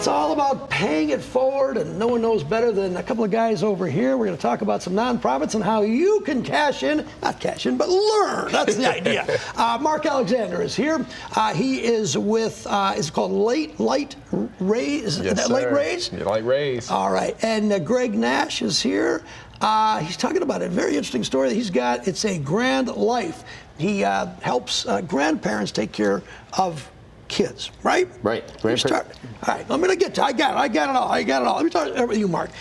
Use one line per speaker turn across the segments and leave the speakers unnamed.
It's all about paying it forward, and no one knows better than a couple of guys over here. We're going to talk about some nonprofits and how you can cash in, not cash in, but learn. That's the idea. Marc Alexander is here. He is with, it's called Lite Raise.
Yes,
Lite Raise?
Yeah, Lite Raise.
All right. And Greg Nash is here. He's talking about a very interesting story that he's got. It's a grand life. He helps grandparents take care of kids, right?
Right.
All right, I'm gonna get to. I got it all. Let me start with you, Marc.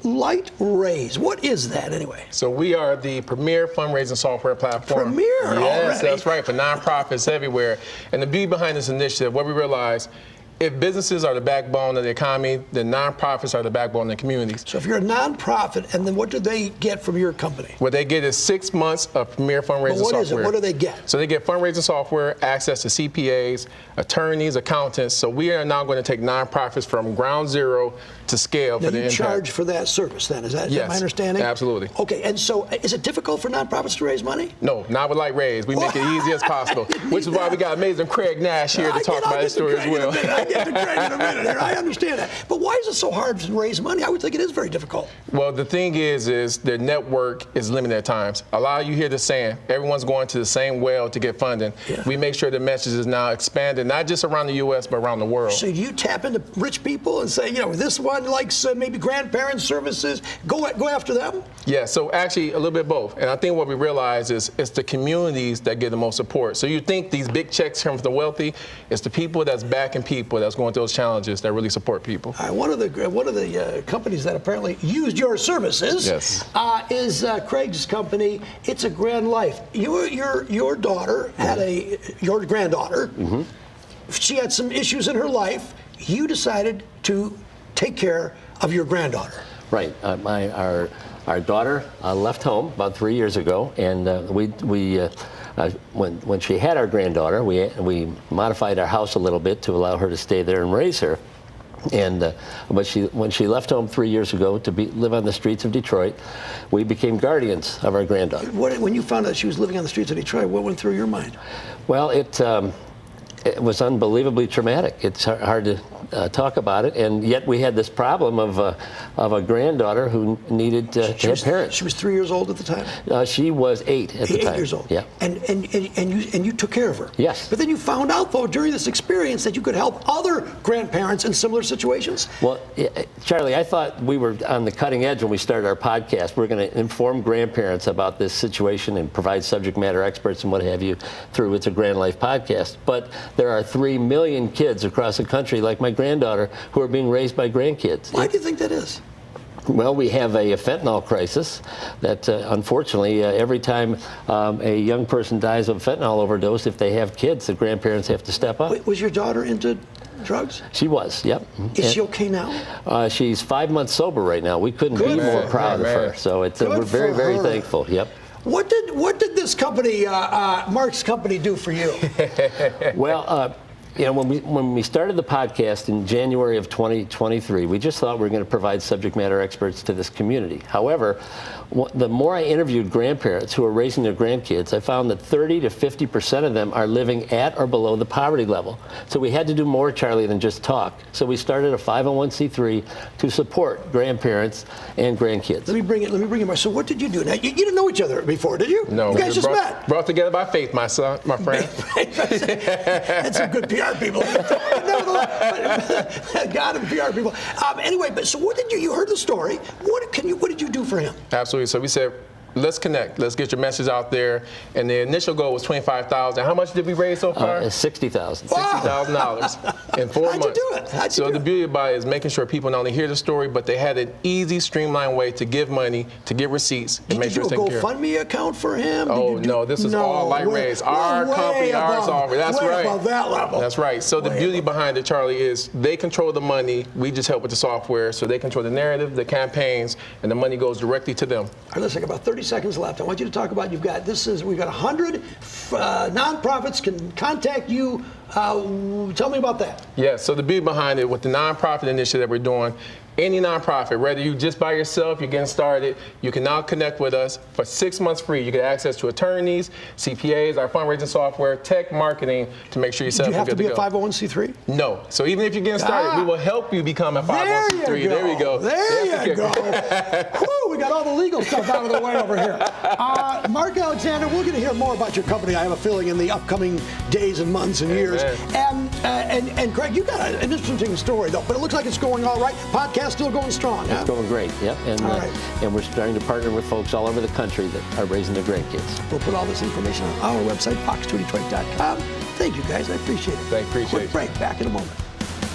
Lite Raise. What is that anyway?
So we are the premier fundraising software platform.
Premier.
Yes,
already.
that's right, for nonprofits everywhere. And the beauty behind this initiative, what we realized, if businesses are the backbone of the economy, then nonprofits are the backbone of the communities.
So if you're a nonprofit, and then what do they get from your company?
What they get is 6 months of premier fundraising software.
What is it? What do they get?
So they get fundraising software, access to CPAs, attorneys, accountants. So we are now going to take nonprofits from ground zero to scale for the impact.
You charge for that service then, is that my understanding?
Absolutely.
Okay, and so is it difficult for nonprofits to raise money?
No, not with Lite Raise. We make it easy as possible, which is why we got amazing Craig Nash here to talk about his story as well.
I get to Craig in a minute here. I understand that. But why is it so hard to raise money? I would think it is very difficult.
Well, the thing is their network is limited at times. A lot of you hear the saying, everyone's going to the same well to get funding. Yeah. We make sure the message is now expanded, not just around the U.S., but around the world. So
do you tap into rich people and say, this one likes maybe grandparent services, go after them?
Yeah, so actually a little bit both. And I think what we realize is it's the communities that get the most support. So you think these big checks come from the wealthy, it's the people that's backing people that's going through those challenges that really support people.
One of the companies that apparently used your services is Craig's company. It's a Grand Life. Your daughter had your granddaughter. Mm-hmm. She had some issues in her life. You decided to take care of your granddaughter.
Right. Our daughter left home about 3 years ago, and when she had our granddaughter, we modified our house a little bit to allow her to stay there and raise her. And when she left home 3 years ago to live on the streets of Detroit, we became guardians of our granddaughter.
When you found out she was living on the streets of Detroit, what went through your mind?
Well, it was unbelievably traumatic. It's hard to talk about it, and yet we had this problem of a granddaughter who needed to have parents.
She was 3 years old at the time?
She was 8 at the time.
8 years old.
Yeah.
And you took care of her?
Yes.
But then you found out, though, during this experience that you could help other grandparents in similar situations?
Well, Charlie, I thought we were on the cutting edge when we started our podcast. We're going to inform grandparents about this situation and provide subject matter experts and what have you through It's a Grand Life podcast. But there are 3 million kids across the country, like my granddaughter, who are being raised by grandkids.
Why do you think that is?
Well, we have a fentanyl crisis that, unfortunately, every time a young person dies of a fentanyl overdose, if they have kids, the grandparents have to step up.
Wait, was your daughter into drugs?
She was, yep.
Is she okay now?
She's 5 months sober right now. We couldn't be more proud of her. So we're very, very thankful. Yep.
What did this company, Marc's company, do for you?
Well, when we started the podcast in January of 2023, we just thought we were going to provide subject matter experts to this community. However, the more I interviewed grandparents who are raising their grandkids, I found that 30 to 50% of them are living at or below the poverty level. So we had to do more, Charlie, than just talk. So we started a 501c3 to support grandparents and grandkids.
Let me bring it. So what did you do? Now, you didn't know each other before, did you?
No.
You guys just met.
Brought together by faith, my friend.
That's some good PR people. God and PR people. Anyway, but so what did you heard the story. What did you do for him?
Absolutely. So we said, let's connect. Let's get your message out there. And the initial goal was $25,000. How much did we raise so far?
$60,000.
$60,000 in 4 months.
How'd you do it?
So the beauty about it is making sure people not only hear the story, but they had an easy, streamlined way to give money, to get receipts, and make sure it's taken care of.
Did you do a GoFundMe account for him?
Oh, no. This is all Lite Raise. Our company, our software. That's right.
Above that level.
That's right. So the beauty behind it, Charlie, is they control the money. We just help with the software. So they control the narrative, the campaigns, and the money goes directly to them.
All right, let's take about 30 seconds left. I want you to talk about, we've got 100 nonprofits can contact you. Tell me about that.
Yeah, so the beauty behind it with the nonprofit initiative that we're doing, any nonprofit, whether you just by yourself, you're getting started, you can now connect with us for 6 months free. You get access to attorneys, CPAs, our fundraising software, tech, marketing to make sure you're set
Do you
up
have
and
to
good
be a
to go.
501c3?
No. So even if you're getting started, we will help you become a 501c3. There we go.
There you go. Whew, we got all the legal stuff out of the way over here. Marc Alexander, we're going to hear more about your company, I have a feeling, in the upcoming days and months and years. And Craig, you got an interesting story, though, but it looks like it's going all right. Podcast still going strong, huh?
It's going great, yep. And we're starting to partner with folks all over the country that are raising their grandkids.
We'll put all this information on our website, fox2detroit.com. Thank you, guys. I appreciate it.
Appreciate it.
Quick break. Back in a moment.